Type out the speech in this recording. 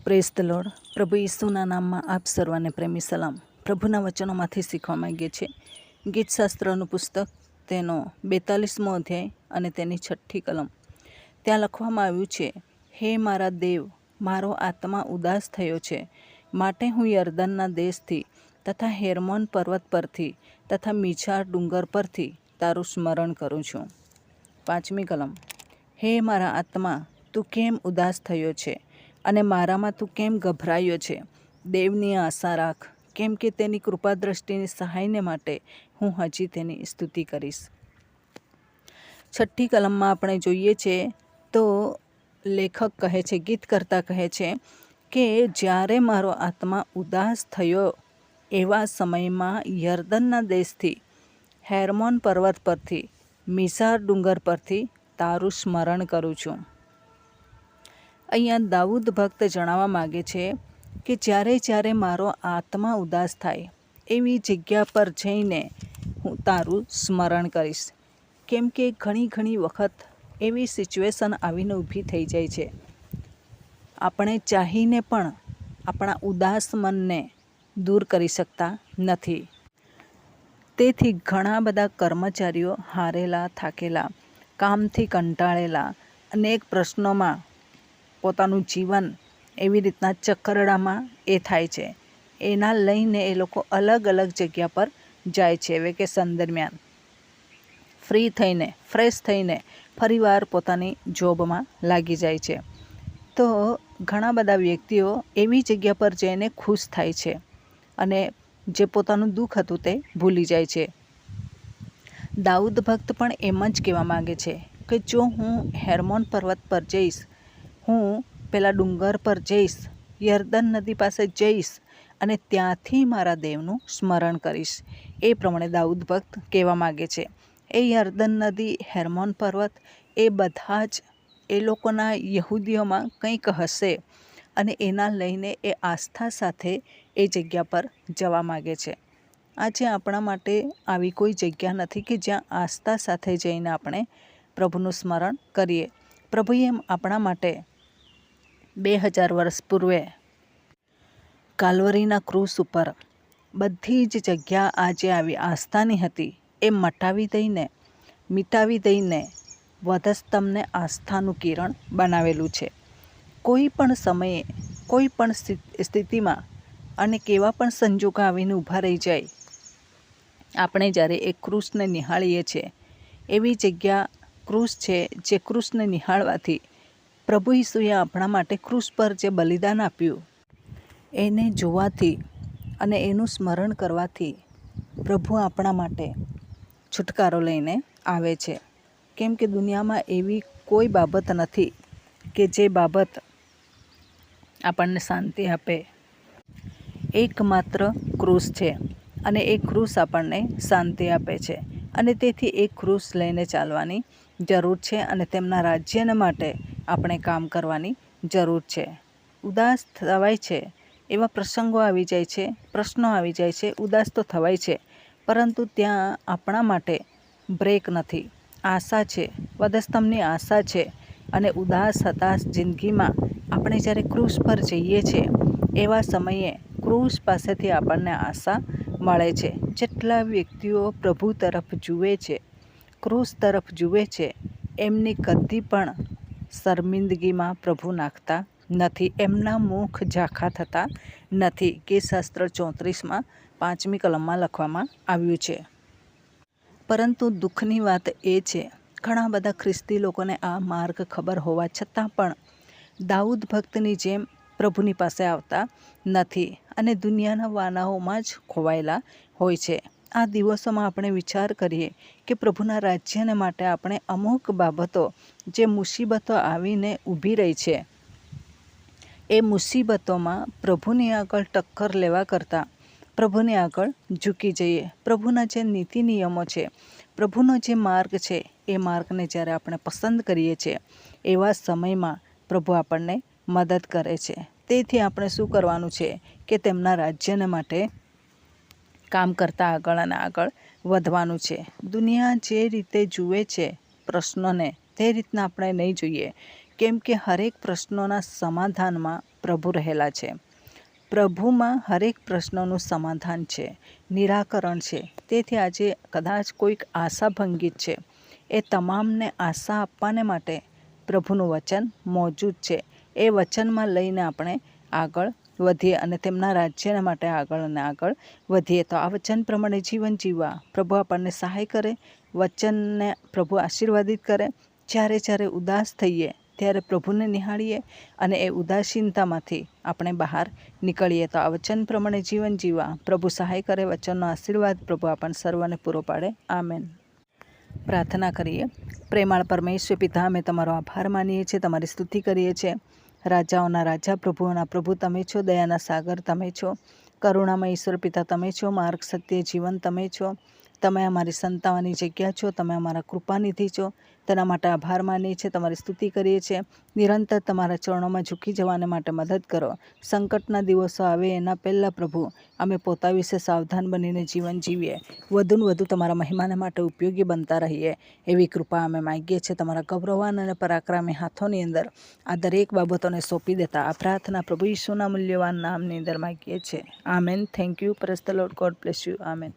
Praise the lord. પ્રભુ ઈસુના નામમાં આપ સર્વને પ્રેમી સલામ. પ્રભુના વચનોમાંથી શીખવા માંગીએ છીએ. ગીતશાસ્ત્રનું પુસ્તક, તેનો 42મો અધ્યાય અને તેની 6ઠ્ઠી કલમ. ત્યાં લખવામાં આવ્યું છે, હે મારા દેવ, મારો આત્મા ઉદાસ થયો છે, માટે હું યર્દનના દેશથી તથા હેર્મોન પર્વત પરથી તથા મીછાર ડુંગર પરથી તારું સ્મરણ કરું છું. 5મી કલમ. હે મારા આત્મા, તું કેમ ઉદાસ થયો છે અને મારામાં તું કેમ ગભરાયો છે? દેવની આશા રાખ, કેમ કે તેની કૃપા દ્રષ્ટિની સહાયને માટે હું હજી તેની સ્તુતિ કરીશ. 6ઠ્ઠી કલમમાં આપણે જોઈએ છે તો લેખક કહે છે, ગીતકર્તા કહે છે કે જ્યારે મારો આત્મા ઉદાસ થયો એવા સમયમાં યર્દનના દેશથી, હેર્મોન પર્વત પરથી, મિસાર ડુંગર પરથી તારું સ્મરણ કરું છું. અહીંયા દાઉદ ભક્ત જણાવવા માગે છે કે જ્યારે મારો આત્મા ઉદાસ થાય એવી જગ્યા પર જઈને હું તારું સ્મરણ કરીશ. કેમ કે ઘણી વખત એવી સિચ્યુએશન આવીને ઊભી થઈ જાય છે, આપણે ચાહીને પણ આપણા ઉદાસ મનને દૂર કરી શકતા નથી. તેથી ઘણા બધા કર્મચારીઓ હારેલા, થાકેલા, કામથી કંટાળેલા, અનેક પ્રશ્નોમાં પોતાનું જીવન એવી રીતના ચક્કરડામાં એ થાય છે. એના લઈને એ લોકો અલગ જગ્યા પર જાય છે. વેકેશન દરમિયાન ફ્રી થઈને, ફ્રેશ થઈને ફરીવાર પોતાની જોબમાં લાગી જાય છે. તો ઘણા બધા વ્યક્તિઓ એવી જગ્યા પર જઈને ખુશ થાય છે અને જે પોતાનું દુઃખ હતું તે ભૂલી જાય છે. દાઉદ ભક્ત પણ એમ જ કહેવા માગે છે કે જો હું હેર્મોન પર્વત પર જઈશ, હું પેલા ડુંગર પર જઈશ, યર્દન નદી પાસે જઈશ અને ત્યાંથી મારા દેવનું સ્મરણ કરીશ. એ પ્રમાણે દાઉદ ભક્ત કહેવા માગે છે. એ યર્દન નદી, હેર્મોન પર્વત એ બધા જ એ લોકોના યહૂદીઓમાં કંઈક હશે અને એના લઈને એ આસ્થા સાથે એ જગ્યા પર જવા માગે છે. આજે આપણા માટે આવી કોઈ જગ્યા નથી કે જ્યાં આસ્થા સાથે જઈને આપણે પ્રભુનું સ્મરણ કરીએ. પ્રભુએ આપણા માટે 2000 વર્ષ પૂર્વે કાલ્વરીના ક્રૂસ ઉપર બધી જ જગ્યા આજે આવી આસ્થાની હતી એ મિટાવી દઈને વધસ્તંભને આસ્થાનું કિરણ બનાવેલું છે. કોઈ પણ સમયે, કોઈ પણ સ્થિતિમાં અને કેવા પણ સંજોગો આવીને ઊભા રહી જાય, આપણે જ્યારે એ ક્રૂસને નિહાળીએ છીએ, એવી જગ્યા ક્રૂસ છે જે ક્રૂસને નિહાળવાથી પ્રભુ ઈસુએ આપણા માટે ક્રૂસ પર જે બલિદાન આપ્યું એને જોવાથી અને એનું સ્મરણ કરવાથી પ્રભુ આપણા માટે છુટકારો લઈને આવે છે. કેમ કે દુનિયામાં એવી કોઈ બાબત નથી કે જે બાબત આપણને શાંતિ આપે. એકમાત્ર ક્રૂસ છે અને એ ક્રૂસ આપણને શાંતિ આપે છે અને તેથી એ ક્રૂસ લઈને ચાલવાની જરૂર છે અને તેમના રાજ્યને માટે આપણે કામ કરવાની જરૂર છે. ઉદાસ થવાય છે, એવા પ્રસંગો આવી જાય છે, પ્રશ્નો આવી જાય છે, ઉદાસ તો થવાય છે, પરંતુ ત્યાં આપણા માટે બ્રેક નથી. આશા છે, વધસ્તંભની આશા છે અને ઉદાસ હતાશ જિંદગીમાં આપણે જ્યારે ક્રૂસ પર જઈએ છીએ એવા સમયે ક્રૂસ પાસેથી આપણને આશા મળે છે. જેટલા વ્યક્તિઓ પ્રભુ તરફ જુએ છે, ક્રૂસ તરફ જુએ છે, એમની કદી પણ શર્મિંદગીમાં પ્રભુ નાખતા નથી, એમના મુખ ઝાંખા થતા નથી. ગીતશાસ્ત્ર 34માં 5મી કલમમાં લખવામાં આવ્યું છે. પરંતુ દુઃખની વાત એ છે, ઘણા બધા ખ્રિસ્તી લોકોને આ માર્ગ ખબર હોવા છતાં પણ દાઉદ ભક્તની જેમ પ્રભુની પાસે આવતા નથી અને દુનિયાના વાનાઓમાં જ ખોવાયેલા હોય છે. આ દિવસોમાં આપણે વિચાર કરીએ કે પ્રભુના રાજ્યને માટે આપણે અમુક બાબતો, જે મુસીબતો આવીને ઊભી રહી છે, એ મુસીબતોમાં પ્રભુની આગળ ટક્કર લેવા કરતાં પ્રભુની આગળ ઝૂકી જઈએ. પ્રભુના જે નીતિ નિયમો છે, પ્રભુનો જે માર્ગ છે, એ માર્ગને જ્યારે આપણે પસંદ કરીએ છીએ એવા સમયમાં પ્રભુ આપણને મદદ કરે છે. તેથી આપણે શું કરવાનું છે કે તેમના રાજ્યને માટે કામ કરતાં આગળ અને આગળ વધવાનું છે. દુનિયા જે રીતે જુએ છે પ્રશ્નોને, તે રીતના આપણે નહીં જોઈએ. કેમ કે હરેક પ્રશ્નોના સમાધાનમાં પ્રભુ રહેલા છે. પ્રભુમાં હરેક પ્રશ્નોનું સમાધાન છે, નિરાકરણ છે. તેથી આજે કદાચ કોઈક આશાભંગિત છે, એ તમામને આશા આપવાને માટે પ્રભુનું વચન મોજૂદ છે. એ વચનમાં લઈને આપણે આગળ વધીએ અને તેમના રાજ્યના માટે આગળ અને આગળ વધીએ. તો આ વચન પ્રમાણે જીવન જીવવા પ્રભુ આપણને સહાય કરે, વચનને પ્રભુ આશીર્વાદિત કરે. જ્યારે ઉદાસ થઈએ ત્યારે પ્રભુને નિહાળીએ અને એ ઉદાસીનતામાંથી આપણે બહાર નીકળીએ. તો આ વચન પ્રમાણે જીવન જીવવા પ્રભુ સહાય કરે. વચનનો આશીર્વાદ પ્રભુ આપણને સર્વને પૂરો પાડે. આમેન. પ્રાર્થના કરીએ. પ્રેમાળ પરમેશ્વર પિતા, અમે તમારો આભાર માનીએ છીએ, તમારી સ્તુતિ કરીએ છીએ. રાજાઓના રાજા, પ્રભુઓના પ્રભુ તમે છો, દયાના સાગર તમે છો, કરુણામય ઈશ્વર પિતા તમે છો, માર્ગ સત્ય જીવન તમે છો. તમે અમારી સંતાવાની જગ્યા છો, તમે અમારા કૃપાનિધિ છો. તેના માટે આભાર માનીએ છીએ, તમારી સ્તુતિ કરીએ છીએ. નિરંતર તમારા ચરણોમાં ઝૂકી જવાને માટે મદદ કરો. સંકટના દિવસો આવે એના પહેલાં પ્રભુ અમે પોતા વિશે સાવધાન બનીને જીવન જીવીએ, વધુને વધુ તમારા મહિમાને માટે ઉપયોગી બનતા રહીએ એવી કૃપા અમે માગીએ છીએ. તમારા ગૌરવાન અને પરાક્રમી હાથોની અંદર આ દરેક બાબતોને સોંપી દેતા આ પ્રાર્થના પ્રભુ ઈસુના મૂલ્યવાન નામની અંદર માગીએ છીએ. Amen. Thank you. Praise the lord. God bless you. Amen.